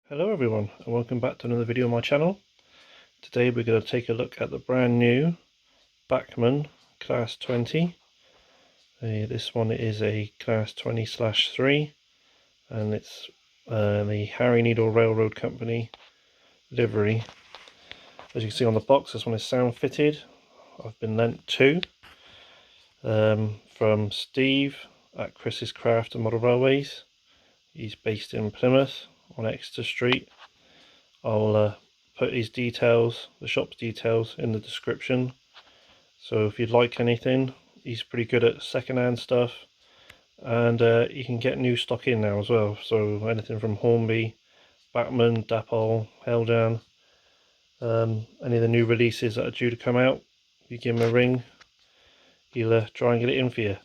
Hello everyone, and welcome back to another video on my channel. Today we're going to take a look at the brand new Bachmann Class 20. This one is a Class 20/3 and it's the Harry Needle Railroad Company livery. As you can see on the box, this one is sound fitted. I've been lent two from Steve at Chris's Craft and Model Railways. He's based in Plymouth on Exeter Street. I'll put his details, the shop's details, in the description. So if you'd like anything, he's pretty good at second-hand stuff, and you can get new stock in now as well. So anything from Hornby, Bachmann, Dapol, Heldan, any of the new releases that are due to come out, you give him a ring, he'll try and get it in for you.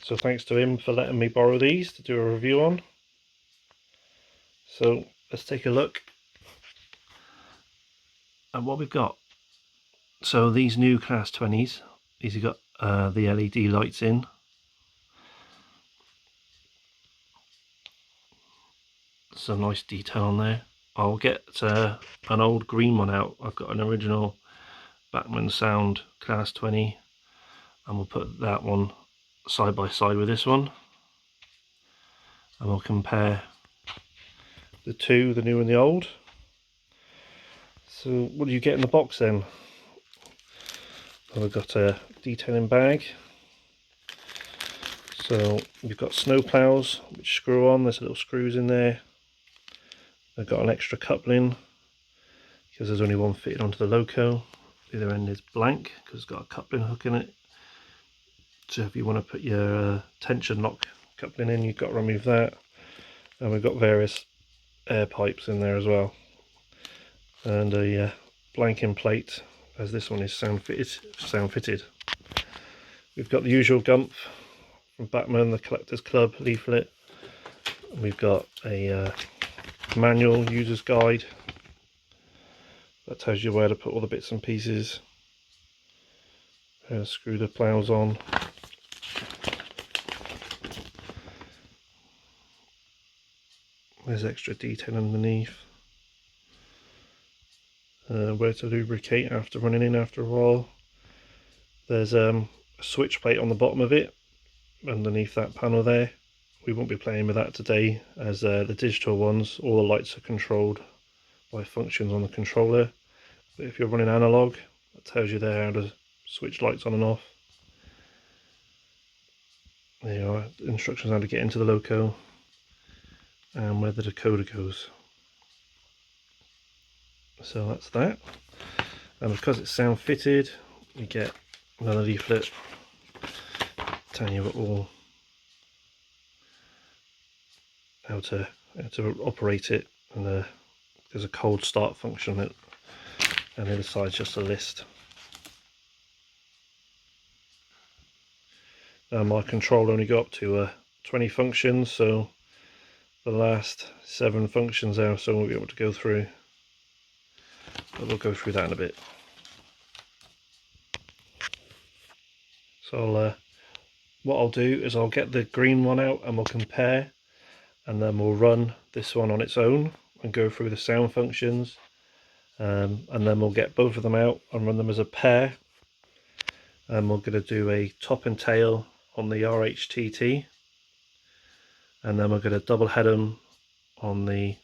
So thanks to him for letting me borrow these to do a review on. So let's take a look at what we've got. So these new Class 20s, these have got the LED lights in. Some nice detail on there. I'll get an old green one out. I've got an original Bachmann Sound Class 20, and we'll put that one side by side with this one, and we'll compare the two, the new and the old. So what do you get in the box then? Well, we've got a detailing bag. So we've got snow plows which screw on. There's little screws in there. I've got an extra coupling because there's only one fitted onto the loco. The other end is blank because it's got a coupling hook in it. So if you want to put your tension lock coupling in, you've got to remove that. And we've got various air pipes in there as well. And a blanking plate, as this one is sound fitted. We've got the usual Gumph from Bachmann, the Collectors Club leaflet. We've got a manual user's guide that tells you where to put all the bits and pieces, how to screw the ploughs on. There's extra detail underneath, where to lubricate after running in after a while. There's a switch plate on the bottom of it underneath that panel there. We won't be playing with that today, as the digital ones, all the lights are controlled by functions on the controller. But if you're running analog, it tells you there how to switch lights on and off. There you are, instructions how to get into the loco and where the decoder goes. So that's that. And because it's sound fitted, you get another leaflet telling you all how to operate it, and there's a cold start function on it, and the other side's just a list. My controller only got up to 20 functions, so the last 7 functions there, so I won't be able to go through, but we'll go through that in a bit. So what I'll do is I'll get the green one out and we'll compare, and then we'll run this one on its own and go through the sound functions, and then we'll get both of them out and run them as a pair, and we're going to do a top and tail on the RHTT, and then we're going to double head them on the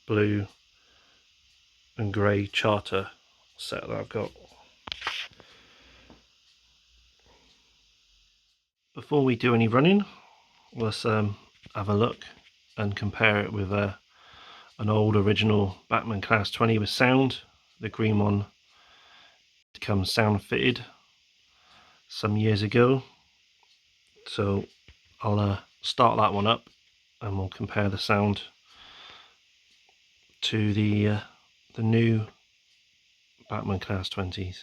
blue and grey charter set that I've got. Before we do any running, let's have a look and compare it with an old original Bachmann Class 20 with sound. The green one becomes sound fitted some years ago, so I'll start that one up and we'll compare the sound to the new Bachmann Class 20s.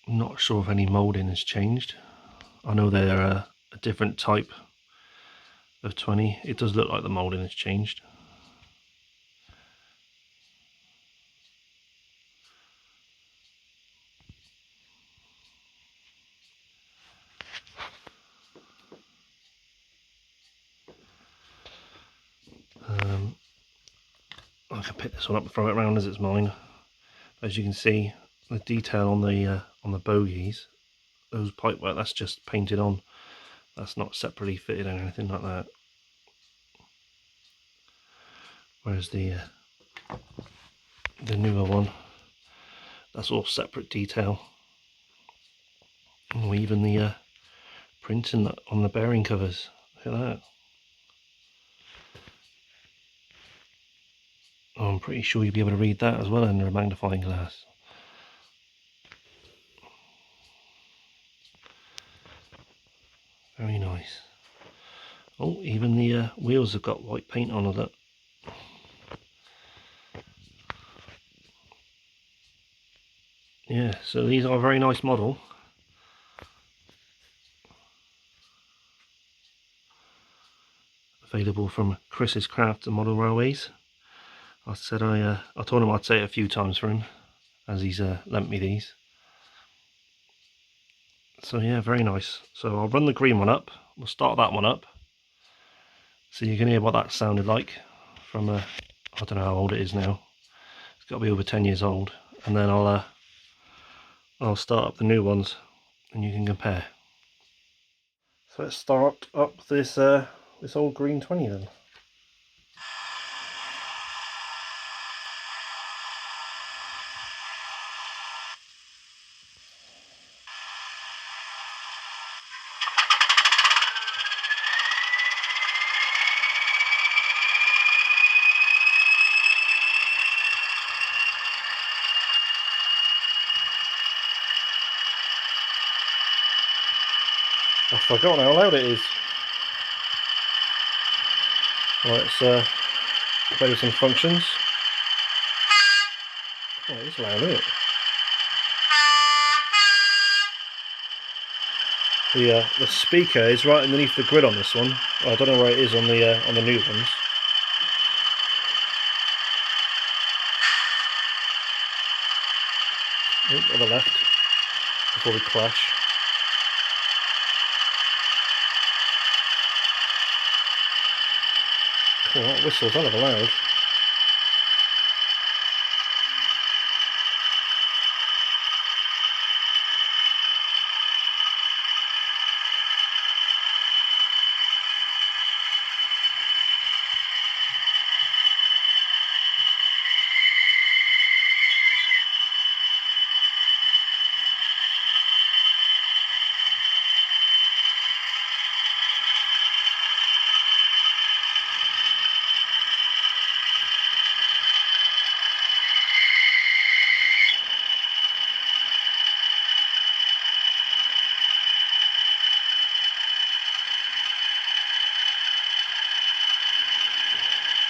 Not sure if any moulding has changed. I know they're a different type of 20. It does look like the moulding has changed. I can pick this one up and throw it around as it's mine. As you can see, the detail on the bogies, those pipework, that's just painted on. That's not separately fitted or anything like that. Whereas the newer one, that's all separate detail. Oh, even the printing on the bearing covers. Look at that. Oh, I'm pretty sure you'll be able to read that as well under a magnifying glass. Very nice. Oh, even the wheels have got white paint on it. Yeah, so these are a very nice model. Available from Chris's Craft and Model Railways. I said I told him I'd say it a few times for him, as he's lent me these. So yeah, very nice. So I'll run the green one up. We'll start that one up. So you can hear what that sounded like from I don't know how old it is now. It's got to be over 10 years old. And then I'll start up the new ones, and you can compare. So let's start up this this old green 20 then. I've forgotten how loud it is. Right, let's play with some functions. Oh, it's loud, isn't it? The speaker is right underneath the grid on this one. Well, I don't know where it is on the new ones. Oh, on the left, before we crash. Oh, that whistle's hell of a loud.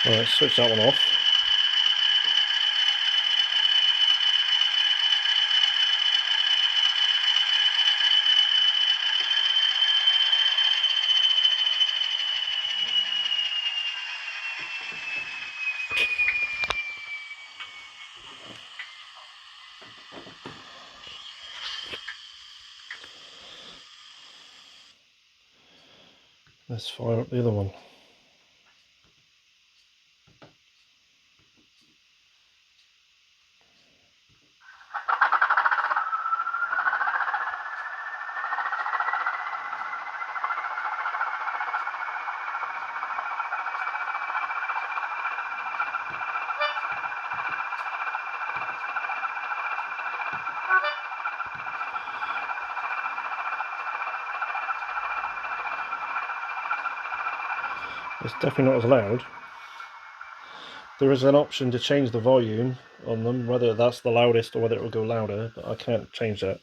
Alright, switch that one off. Let's fire up the other one. It's definitely not as loud. There is an option to change the volume on them, whether that's the loudest or whether it will go louder, but I can't change that.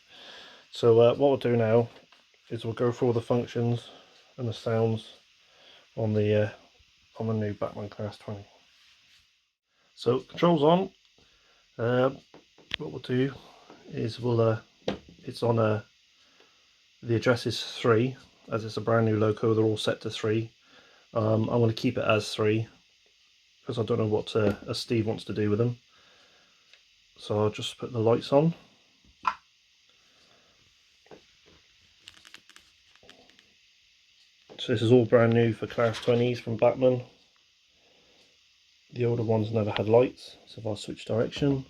So what we'll do now is we'll go through all the functions and the sounds on the new Bachmann Class 20. So controls on. What we'll do is it's on the address is 3, as it's a brand new loco. They're all set to 3. I'm going to keep it as 3 because I don't know what Steve wants to do with them. So I'll just put the lights on. So this is all brand new for Class 20s from Bachmann. The older ones never had lights, so if I switch direction,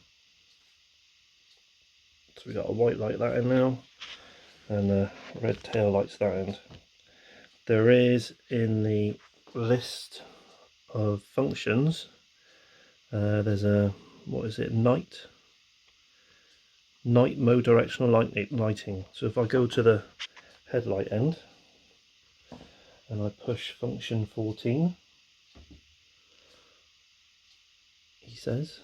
so we got a white light that end now, and a red tail lights that end. There is in the list of functions, there's a, what is it, night mode directional lighting. So if I go to the headlight end and I push function 14, he says,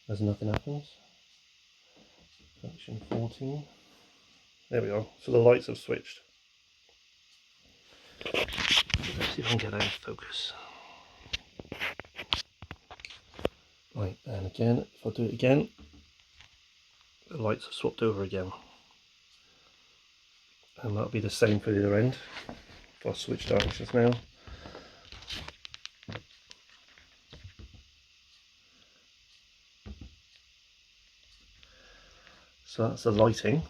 as nothing happens. Function 14, there we go, so the lights have switched. Let's see if I can get that in focus. Right, and again, if I do it again, the lights have swapped over again. And that'll be the same for the other end. If I switch directions now. So that's the lighting.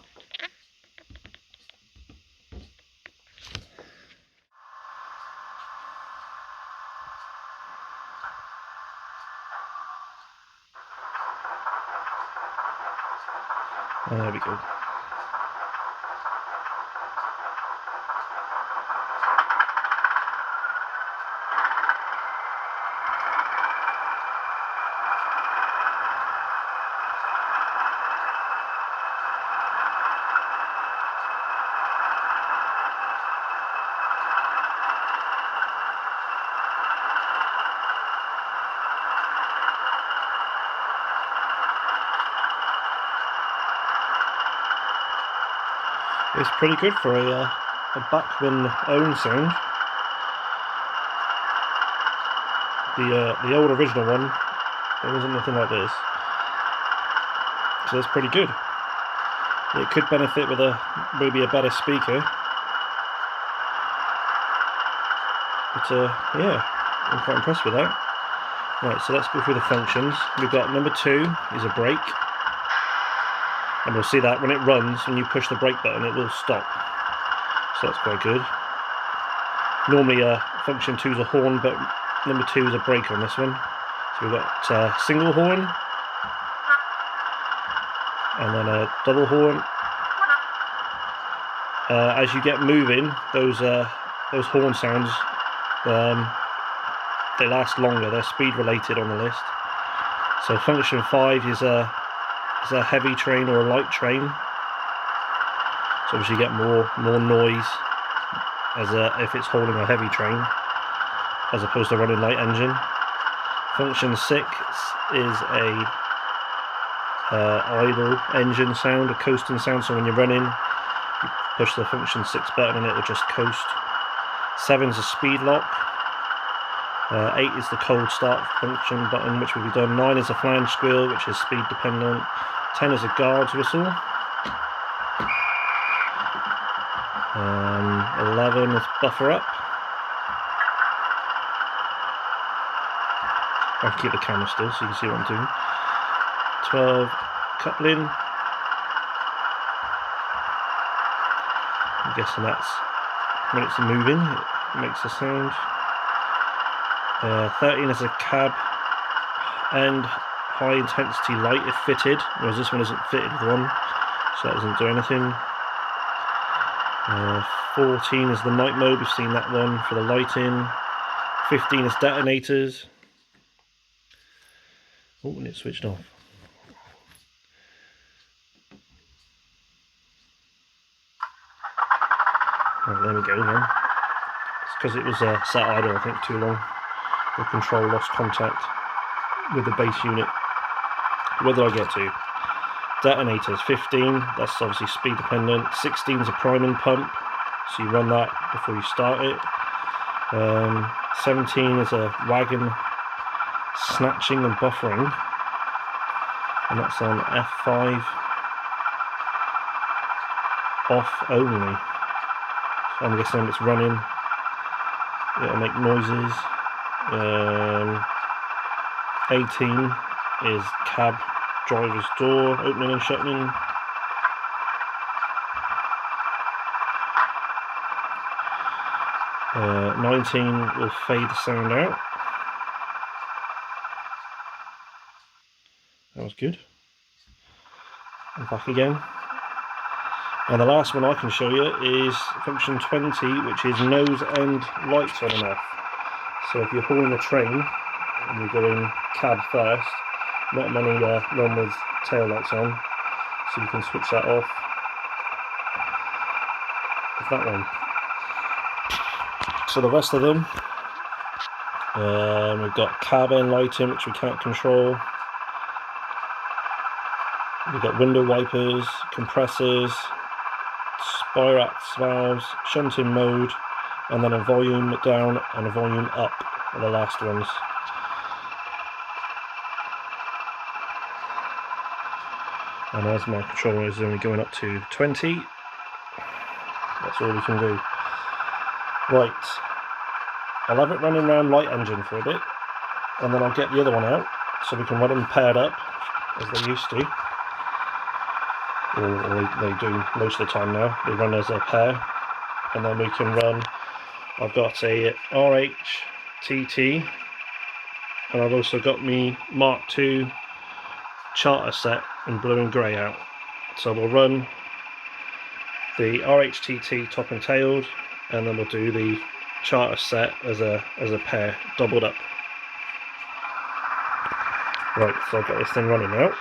There we go. It's pretty good for a Bachmann own sound. The old original one, there wasn't nothing like this, so it's pretty good. It could benefit with maybe a better speaker, but yeah, I'm quite impressed with that. Right, so let's go through the functions. We've got number 2 is a brake. And we'll see that when it runs, when you push the brake button, it will stop. So that's quite good. Normally function 2 is a horn, but number 2 is a brake on this one. So we've got single horn, and then a double horn. As you get moving, those horn sounds, they last longer. They're speed related on the list. So function 5 is a heavy train or a light train, so obviously you get more noise as if it's holding a heavy train as opposed to running light engine. Function 6 is a idle engine sound, a coasting sound, so when you're running you push the function 6 button and it will just coast. 7 is a speed lock. 8 is the cold start function button, which will be done. 9 is a flange squeal, which is speed dependent. 10 is a guard's whistle. 11 is buffer up. I have to keep the camera still so you can see what I'm doing. 12, coupling. I'm guessing that's when it's moving, it makes a sound. 13 is a cab and high intensity light if fitted, whereas this one isn't fitted with one, so that doesn't do anything. 14 is the night mode, we've seen that one for the lighting. 15 is detonators. Oh, and it switched off. Right, there we go then. It's because it was sat idle, I think, too long. The control lost contact with the base unit. Where did I get to? Detonators, 15, that's obviously speed dependent. 16 is a priming pump, so you run that before you start it. 17 is a wagon snatching and buffering, and that's on F5 off only. So I'm guessing when it's running it'll make noises. 18 is cab driver's door opening and shutting. 19 will fade the sound out. good. And back again. And the last one I can show you is function 20, which is nose end lights on and off. So if you're hauling a train and you're going cab first, not many run with tail lights on, so you can switch that off with that one. So the rest of them, we've got cab end lighting, which we can't control. We've got window wipers, compressors, Spirax valves, shunting mode, and then a volume down and a volume up are the last ones. And as my controller is only going up to 20, that's all we can do. Right, I'll have it running around light engine for a bit, and then I'll get the other one out so we can run them paired up as they used to. Or they do most of the time now. They run as a pair, and then we can run. I've got a RHTT, and I've also got me Mark II charter set in blue and grey out. So we'll run the RHTT top and tailed, and then we'll do the charter set as a pair, doubled up. Right, so I've got this thing running now.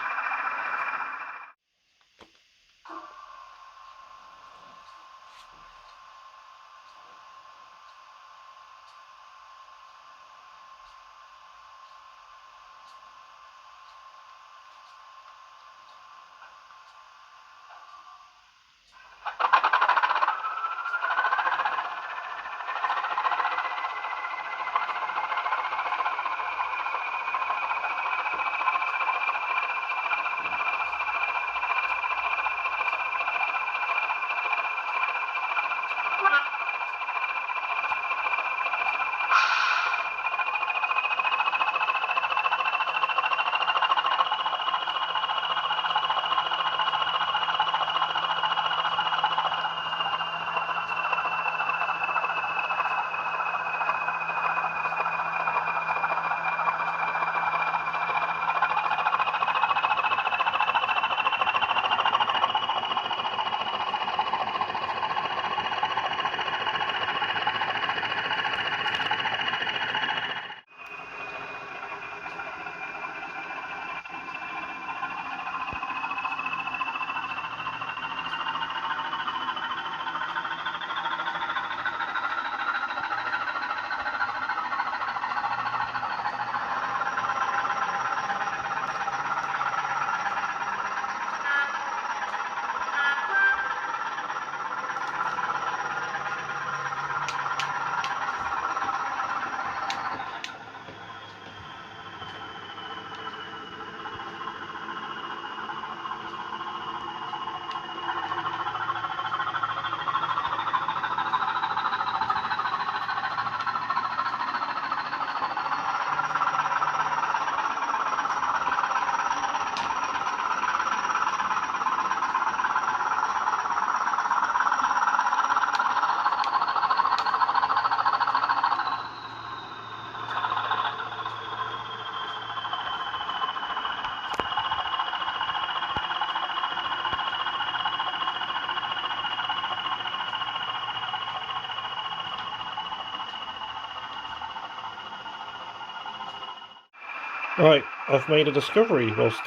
Right, I've made a discovery whilst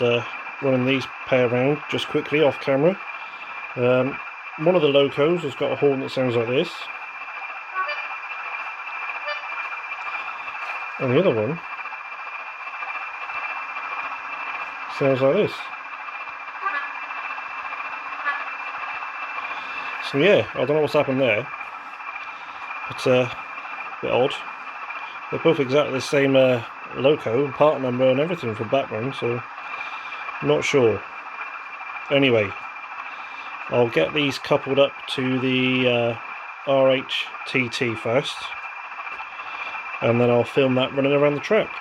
running these pair around just quickly off camera. One of the locos has got a horn that sounds like this, and the other one sounds like this. So yeah, I don't know what's happened there, but a bit odd. They're both exactly the same loco, part number and everything from Bachmann, so not sure. Anyway, I'll get these coupled up to the RHTT first, and then I'll film that running around the track.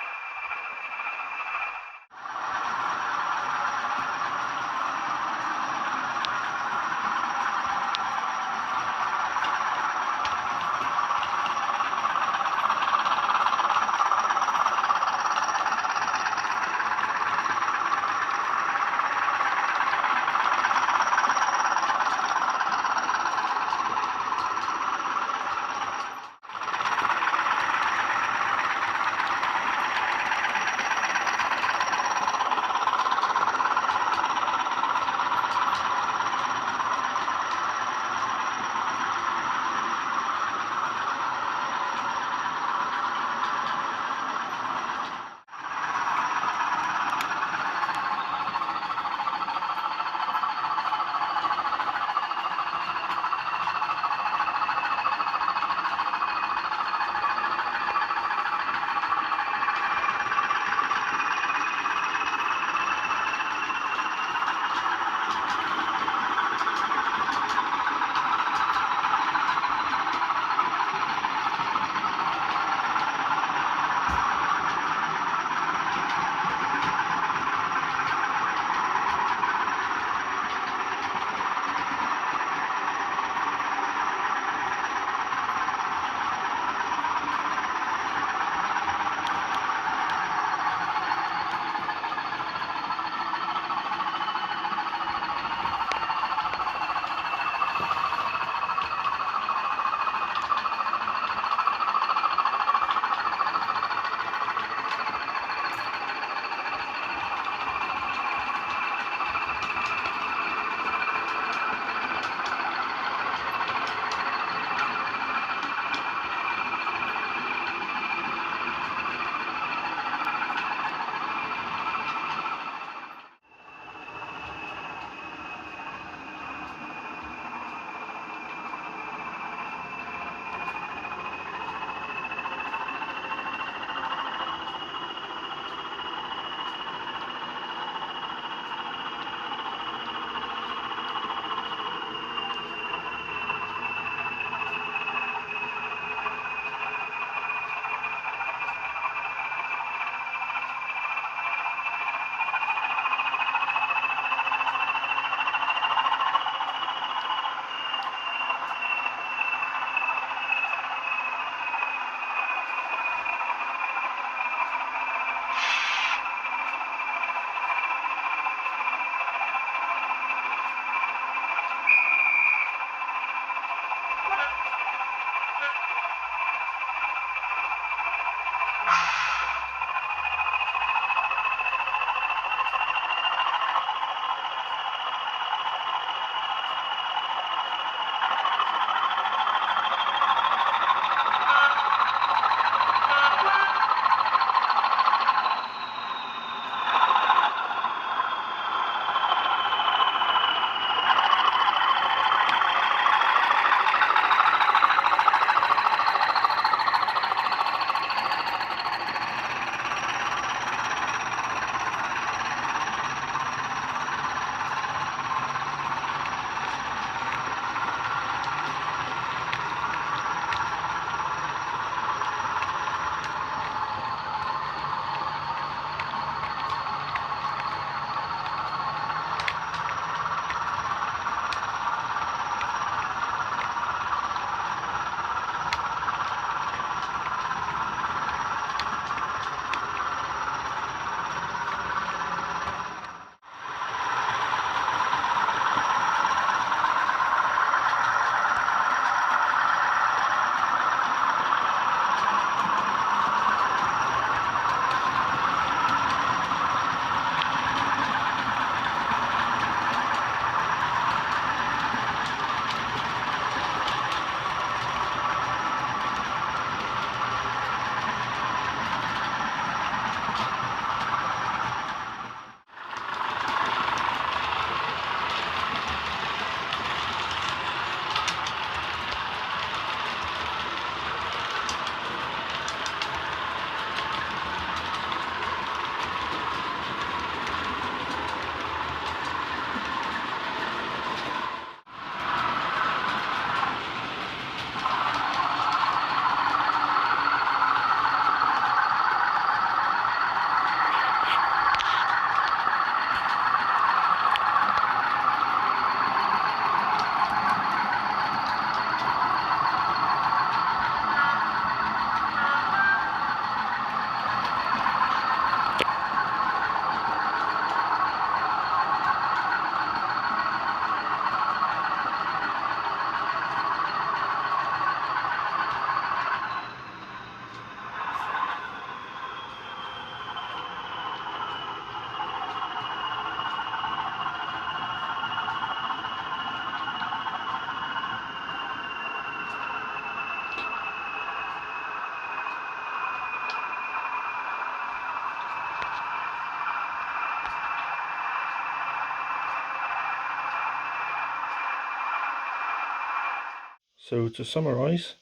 So to summarise,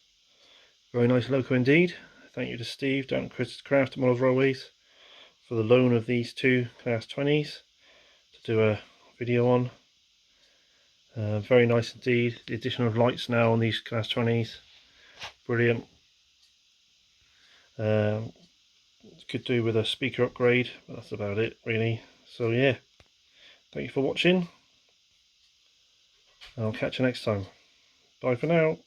very nice loco indeed. Thank you to Steve down at Chris's Craft at Models Railways for the loan of these two Class 20s to do a video on. Very nice indeed. The addition of lights now on these Class 20s, brilliant. Could do with a speaker upgrade, but that's about it really. So yeah, thank you for watching. I'll catch you next time. Bye for now.